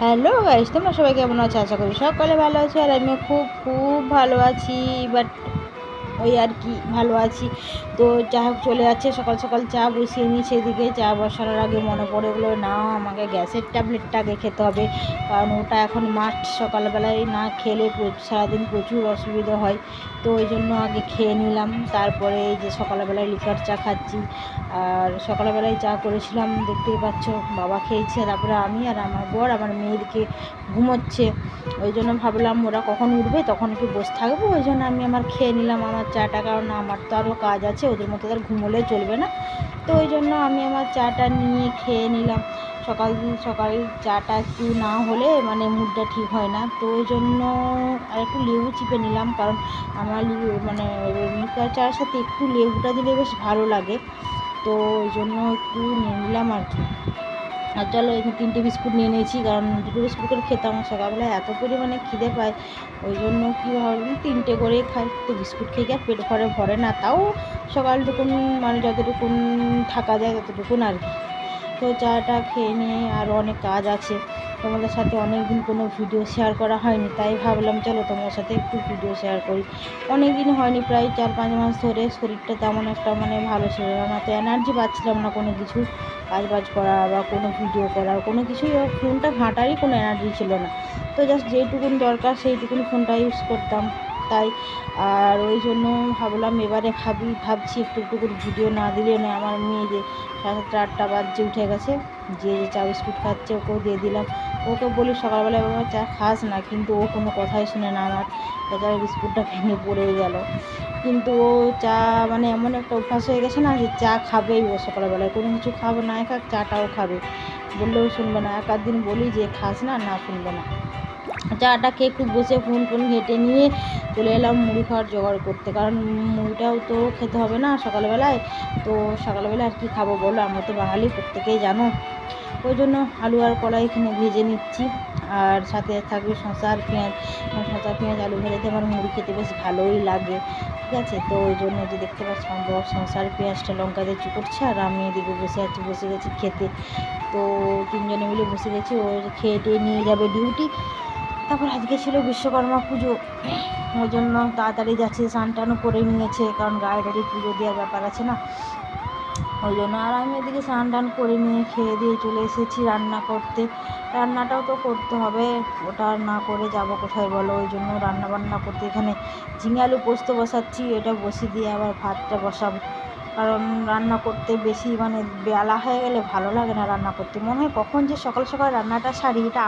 Hello guys, তোমরা সবাই কেমন আছো? আশা করি সকলে ভালো আছো। আর আমিও খুব খুব ভালো আছি। বাট ওই আর কি ভালো আছি। তো যা হোক চলে যাচ্ছে, সকাল সকাল চা বসিয়ে নিয়েছি। এদিকে চা বসানোর আগে মনে পড়ে গেলো না, আমাকে গ্যাসের ট্যাবলেটটা আগে খেতে হবে, কারণ ওটা এখন মাস্ট। সকালবেলায় না খেলে সারাদিন প্রচুর অসুবিধা হয়। তো ওই জন্য আগে খেয়ে নিলাম, তারপরে এই যে সকালবেলায় লিকার চা খাচ্ছি। আর সকালবেলায় চা করেছিলাম, দেখতেই পাচ্ছ, বাবা খেয়েছে, তারপরে আমি আর আমার বর আমার মেয়েকে ঘুমোচ্ছে। ওই জন্য ভাবলাম ওরা কখন উঠবে তখন একটু বসে থাকবো, ওই জন্য আমি আমার খেয়ে নিলাম আমার চাটা, কারণ আমার তো আরও কাজ আছে, ওদের মতো তার ঘুমোলে চলবে না। তো ওই জন্য আমি আমার চাটা নিয়ে খেয়ে নিলাম। সকাল সকাল চাটা একটু না হলে মানে মুডটা ঠিক হয় না। তো ওই জন্য আর একটু লেবু চিপে নিলাম, কারণ আমার মানে লিকার চায়ের সাথে একটু লেবুটা দিলে বেশ ভালো লাগে। তো ওই জন্য একটু নিয়ে নিলাম আর কি। আর চলো, এখানে 3টে বিস্কুট নিয়ে নিয়েছি, কারণ 2টো বিস্কুট করে খেতাম সকালবেলায়, এত পরিমাণে খিদে পায়। ওই জন্য কী ভাবলাম 3টে করেই খাই। তো বিস্কুট খেয়ে কি আর পেট ভরে না, তাও সকালটুকুন মানে যতটুকুন থাকা যায় ততটুকুন আর কি। তো চাটা খেয়ে নিয়ে আরও অনেক কাজ আছে, তোমাদের সাথে অনেক দিন কোনো ভিডিও শেয়ার করা হয়নি, তাই ভাবলাম চলো তোমাদের সাথে একটু ভিডিও শেয়ার করি। অনেক দিন হয়নি, প্রায় 4-5 মাস ধরে শরীরটা তেমন একটা মানে ভালো ছিল না, তো এনার্জি পাচ্ছিলাম না কোনো কিছু কাজ করা বা কোনো ভিডিও করার, কোনো কিছুই ফোনটা ঘাঁটারই কোনো এনার্জি ছিল না। তো জাস্ট যেইটুকুন দরকার সেইটুকুন ফোনটা ইউজ করতাম, তাই। আর ওই জন্য ভাবলাম এবারে ভাবছি একটু করে ভিডিও না দিলে নয়। আমার মেয়ে যে 7:30-8টা বাজছে উঠে গেছে, যে চা বিস্কুট খাচ্ছে ওকেও দিয়ে দিলাম। ওকে বলি সকালবেলায় বাবা চা খাস না, কিন্তু ও কোনো কথাই শুনে না আমার, বেচারা বিস্কুটটা ভেঙে পড়েই গেল। কিন্তু ও চা মানে এমন একটা অভ্যাস হয়ে গেছে না, যে চা খাবেই ও সকালবেলায়, কোনো কিছু খাবে না খাক, চাটাও খাবে, বললেও শুনবে না। 1-8 দিন বলি যে খাস না, না শুনবে না। চাটা খেয়ে একটু বসে ফোন ঘেঁটে নিয়ে চলে এলাম মুড়ি খাওয়ার জোগাড় করতে, কারণ মুড়িটাও তো খেতে হবে না সকালবেলায়। তো সকালবেলা আর কি খাবো বলো, আমরা তো বাঙালি প্রত্যেকেই জানো। ওই জন্য আলু আর কলাই এখানে ভেজে নিচ্ছি, আর সাথে থাকবে শসা আর পেঁয়াজ। আলু ভাজাতে আমার মুড়ি খেতে বেশ ভালোই লাগে, ঠিক আছে। তো ওই জন্য যে দেখতে পাচ্ছি আমার শসা আর পেঁয়াজটা লঙ্কা দিয়ে চুকোচ্ছে, আর আমি এদিকে বসে গেছি খেতে। তো 3জনে মিলে বসে গেছি, ও খেয়ে টেয়ে নিয়ে যাবে ডিউটি। তারপর আজকে ছিল বিশ্বকর্মা পুজো, ওই জন্য তাড়াতাড়ি যাচ্ছে, স্নান টানও করে নিয়েছে, কারণ গায়ে পুজো দেওয়ার ব্যাপার আছে না, ওই জন্য। আর আমি এদিকে স্নান টান করে নিয়ে খেয়ে দিয়ে চলে এসেছি রান্না করতে। রান্নাটাও তো করতে হবে, ওটা না করে যাব কোথায় বলো। ওই জন্য রান্না করতে এখানে ঝিঙে আলু পোস্ত বসাচ্ছি, এটা বসিয়ে দিয়ে আবার ভাতটা বসাবো, কারণ রান্না করতে বেশি মানে বেলা হয়ে গেলে ভালো লাগে না রান্না করতে, মনে হয় কখন যে সকাল সকাল রান্নাটা সারি, এটা